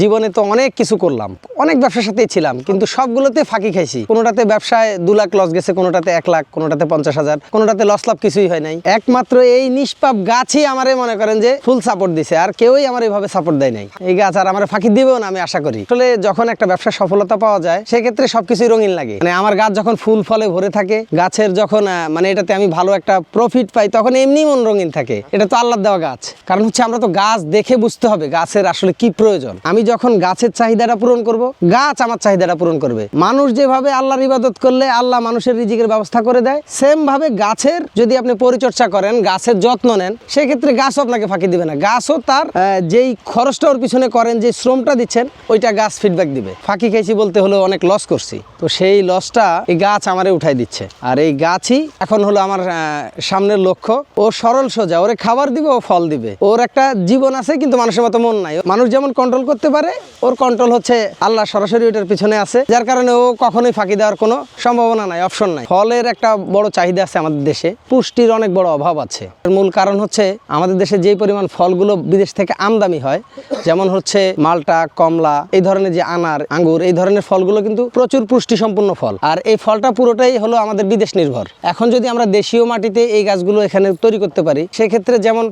জীবনে তো অনেক কিছু করলাম, অনেক ব্যবসার সাথেই ছিলাম, কিন্তু সবগুলোতে ফাঁকি খাইছি। কোনোটাতে ব্যবসায় 2 লাখ লস গেছে, কোনোটাতে 1 লাখ, কোনোটাতে 50,000, কোনোটাতে লস লাভ কিছুই হয় নাই। একমাত্র এই নিষ্পাপ গাছই আমারে মনে করেন যে ফুল সাপোর্ট দিছে, আর কেউই আমার এইভাবে সাপোর্ট দেয় নাই। এই গাছ আর আমার ফাঁকি দিবেও না আমি আশা করি। আসলে যখন একটা ব্যবসার সফলতা পাওয়া যায় সেক্ষেত্রে সবকিছুই রঙিন লাগে। মানে আমার গাছ যখন ফুল ফলে ভরে থাকে, গাছের যখন মানে এটাতে আমি ভালো একটা প্রফিট পাই, তখন এমনি মন রঙিন থাকে। এটা তো আল্লাহর দেওয়া গাছ। কারণ হচ্ছে আমরা তো গাছ দেখে বুঝতে হবে গাছের আসলে কি প্রয়োজন। আমি যখন গাছের চাহিদাটা পূরণ করব, গাছ আমার চাহিদাটা পূরণ করবে। মানুষ যেভাবে আল্লাহর ইবাদত করলে আল্লাহ মানুষের রিজিকের ব্যবস্থা করে দেয়, সেম ভাবে গাছের যদি আপনি পরিচর্যা করেন, গাছের যত্ন নেন, সেক্ষেত্রে গাছও আপনাকে ফাঁকি দিবে না। গাছও তার যেই খরচটা ওর পিছনে করেন, যে শ্রমটা দিচ্ছেন, ওইটা গাছ ফিডব্যাক দিবে। ফাঁকি খাইছি বলতে হলো অনেক লস করছি, তো সেই লসটা এই গাছ আমারে উঠাই দিচ্ছে। আর এই গাছই এখন হলো আমার সামনের লক্ষ্য। ও সরল সোজা, ওরে খাবার দিবে, ও ফল দিবে। ওর একটা জীবন আছে, কিন্তু মানুষের মতো মন নাই। মানুষ যেমন কন্ট্রোল করতে পারে, ওর কন্ট্রোল হচ্ছে আল্লাহ সরাসরি ওটার পিছনে আছে, যার কারণে ও কখনোই ফাঁকি দেওয়ার কোনো সম্ভাবনা নাই, অপশন নাই। ফলের একটা বড় চাহিদা আছে আমাদের দেশে, পুষ্টির অনেক বড় অভাব আছে। মূল কারণ হচ্ছে আমাদের দেশে যেই পরিমাণ ফলগুলো বিদেশ থেকে আমদানি হয়, যেমন হচ্ছে মালটা, কমলা, এই ধরনের যে আনার, আঙ্গুর, এই ধরনের ফলগুলো কিন্তু প্রচুর পুষ্টি সম্পন্ন ফল। আর এই ফলটা পুরোটাই হলো আমাদের বিদেশ নির্ভর। এখন যদি আমরা দেশীয় মাটিতে এই গাছগুলো এখানে তৈরি করতে পারি, সেক্ষেত্রে যেমন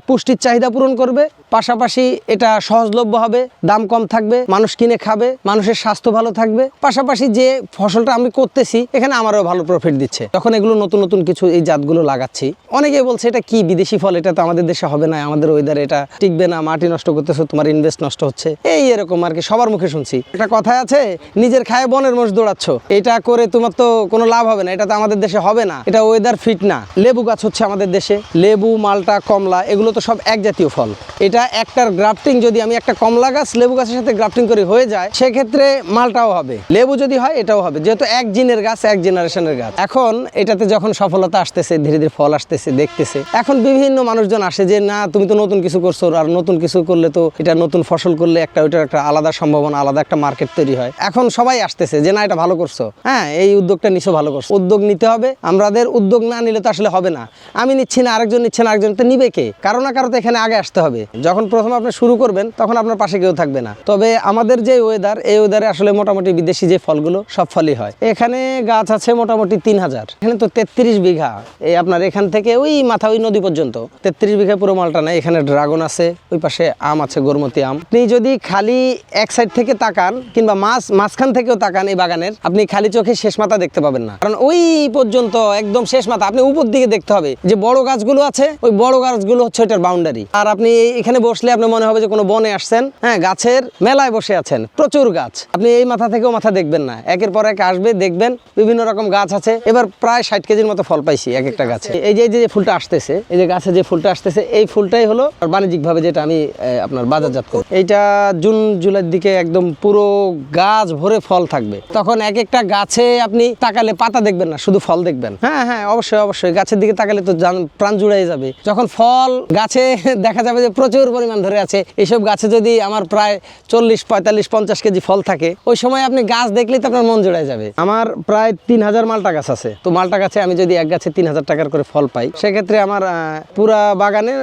পুষ্টির চাহিদা পূরণ করবে, পাশাপাশি এটা সহজলভ্য হবে, দাম কম থাকবে, মানুষ কিনে খাবে, মানুষের স্বাস্থ্য ভালো থাকবে। পাশাপাশি যে ফসলটা আমি করতেছি, এখানে আমারও ভালো প্রফিট দিচ্ছে। তখন এগুলো নতুন নতুন কিছু এই জাতগুলো লাগাচ্ছি। অনেকে বলছে এটা কি বিদেশি ফল, এটা তো আমাদের দেশে হবে না, আমাদের ওয়েদারে এটা টিকবে না, মাটি নষ্ট করতেছো, তোমার ইনভেস্ট নষ্ট হচ্ছে, এই এরকম আর কি সবার মুখে শুনছি। একটা কথায় আছে, নিজের খায় বনের মোষ দৌড়াচ্ছ, এটা করে তোমার তো কোনো লাভ হবে না, এটা তো আমাদের দেশে হবে না, এটা ওয়েদার ফিট না। লেবু গাছ হচ্ছে আমাদের দেশে, লেবু, মালটা, কমলা, এগুলো তো সব এক জাতীয় ফল। এটা একটার গ্রাফটিং যদি আমি একটা কমলা গাছ লেবু গাছের সাথে গ্রাফটিং করে হয়ে যায়, সেক্ষেত্রে মালটাও হবে, লেবু যদি হয় এটাও হবে, যেহেতু এক জিনের গাছ, এক জেনারেশনের গাছ। এখন এটাতে যখন সফলতা আসতেছে, ধীরে ধীরে ফল আসতেছে, দেখতেছে, এখন বিভিন্ন মানুষজন আসে যে না তুমি তো নতুন কিছু করছো, আর নতুন কিছু করলে তো এটা নতুন ফসল করলে একটা ওইটার একটা আলাদা সম্ভাবনা, আলাদা একটা মার্কেট তৈরি হয়। এখন সবাই আসতেছে যে না এটা ভালো করছো, হ্যাঁ এই উদ্যোগটা নিছো, ভালো করছো। উদ্যোগ নিতে হবে, আমাদের উদ্যোগ না নিলে তো আসলে হবে না। আমি নিচ্ছি না, আরেকজন নিচ্ছে না, আরেকজন তো নিবে কে? কারো না কারো তো এখানে আগে আসতে হবে। যখন প্রথম আপনি শুরু করবেন, তখন আপনার পাশে কেউ থাকবে না। তবে আমাদের যে ওয়েদার, এই ওয়েদারে আসলে মোটামুটি বিদেশি যে ফলগুলো সব ফলই হয়। এখানে গাছ আছে মোটামুটি 3000, এখানে তো 33 বিঘা। এই আপনার এখান থেকে ওই মাথা, ওই নদী পর্যন্ত 33 বিঘা পুরো মালটা নাই। এখানে ড্রাগন আছে, ওই পাশে আম আছে, গোরমতি আম। আপনি যদি খালি এক সাইড থেকে তাকান, কিংবা মাঝখান থেকেও তাকান এই বাগানের, আপনি খালি চোখে শেষ মাথা দেখতে পাবেন না, কারণ ওই পর্যন্ত একদম শেষ মাথা। আপনি উপর দিকে দেখতে হবে, যে বড় গাছগুলো আছে, ওই বড় গাছগুলো হচ্ছে এটার বাউন্ডারি। আর আপনি এখানে বসলে আপনার মনে হবে যে কোনো বনে আসছেন, হ্যাঁ গাছের মেলায় বসে আছেন, প্রচুর গাছ। আপনি এই মাথা থেকেও মাথা দেখবেন না, একের পর এক আসবে, দেখবেন বিভিন্ন রকম গাছ আছে। এবার প্রায় 60 কেজির মতো ফল পাইছি এক একটা গাছে। এই যে ফুলটা আসতেছে, এই যে গাছে যে ফুলটা আসতেছে, এই ফুলটাই হলো বাণিজ্যিক ভাবে যেটা আমি আপনার বাজারজাত করি। এইটা জুন জুলাইয়ের দিকে একদম পুরো গাছ ভরে ফল থাকবে। তখন এক একটা গাছে আপনি তাকালে পাতা দেখবেন না, শুধু ফল দেখবেন। হ্যাঁ হ্যাঁ অবশ্যই অবশ্যই, গাছের দিকে তাকালে তো প্রাণ জুড়াই যাবে। যখন ফল গাছে দেখা যাবে যে প্রচুর পরিমাণ ধরে আছে, এইসব গাছে যদি আমার প্রায় 40, 45, 50 কেজি ফল থাকে, ওই সময় আপনি গাছ দেখলেই তো আপনার মন জুড়াই যাবে। আমার প্রায় 3000 মালটা গাছ আছে, তো মালটা গাছে আমি যদি এক গাছে 3000 টাকার করে ফল পাই, সেক্ষেত্রে আমার পুরা বাগানে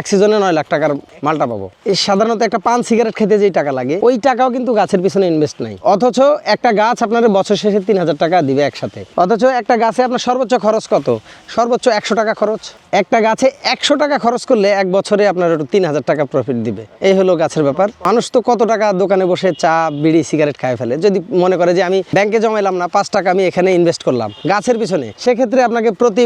এক সিজনে 9 লাখ টাকার মালটা পাবো। এই সাধারণত একটা পান সিগারেট খেতে যেই টাকা লাগে, ওই টাকাও কিন্তু গাছের পিছনে ইনভেস্ট নাই। অথচ একটা গাছ আপনার বছর শেষে 3000 টাকা দিবে একসাথে। অথচ একটা গাছে আপনার সর্বোচ্চ খরচ কত? সর্বোচ্চ 100 টাকা খরচ। একটা গাছে 100 টাকা খরচ করলে এক বছরে আপনার 3000 টাকা প্রফিট দিবে। এই হলো গাছের ব্যাপার। মানুষ তো কত টাকা দোকানে বসে চা, বিড়ি, সিগারেট খায় ফেলে। যদি মনে করে যে আমি ব্যাংকে জমাইলাম না, 5 টাকা আমি এখানে ইনভেস্ট করলাম গাছের পিছনে, সেক্ষেত্রে আপনাকে প্রতি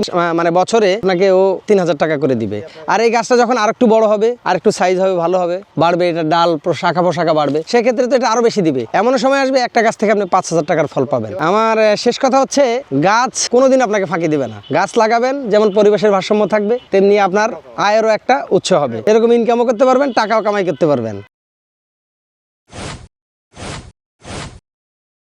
বছরে আপনাকে ও 3000 টাকা করে দিবে। আর এই গাছটা যখন আরেকটু বড় হবে, আরেকটু সাইজ হবে, ভালো হবে, বাড়বে, এটা ডাল শাখা প্রশাখা বাড়বে, সেক্ষেত্রে তো এটা আরো বেশি দিবে। এমন সময় আসবে একটা গাছ থেকে আপনি 5000 টাকার ফল পাবেন। আমার শেষ কথা হচ্ছে, গাছ কোনোদিন আপনাকে ফাঁকি দিবে না। গাছ লাগাবেন, যেমন পরিবেশের ভারসাম্য থাকবে, তেমনি আপনার আয়েরও একটা উৎস হবে। এরকম ইনকামও করতে পারবেন, টাকাও কামাই করতে পারবেন।